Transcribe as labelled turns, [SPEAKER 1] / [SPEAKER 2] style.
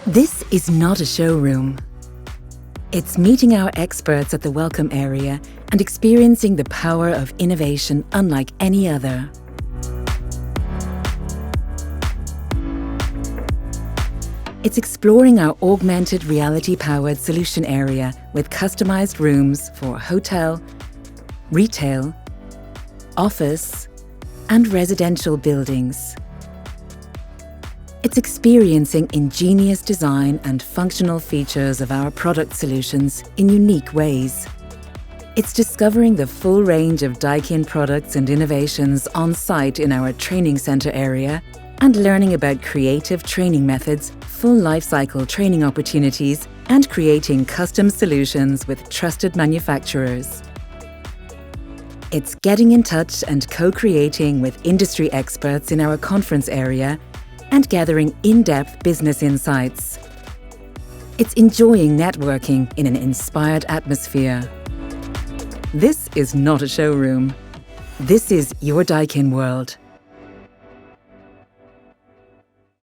[SPEAKER 1] This is not a showroom. It's meeting our experts at the welcome area and experiencing the power of innovation unlike any other. It's exploring our augmented reality-powered solution area with customized rooms for hotel, retail, office, and residential buildings. It's experiencing ingenious design and functional features of our product solutions in unique ways. It's discovering the full range of Daikin products and innovations on site in our training center area and learning about creative training methods, full lifecycle training opportunities, and creating custom solutions with trusted manufacturers. It's getting in touch and co-creating with industry experts in our conference area and gathering in-depth business insights. It's enjoying networking in an inspired atmosphere. This is not a showroom. This is Your Daikin World.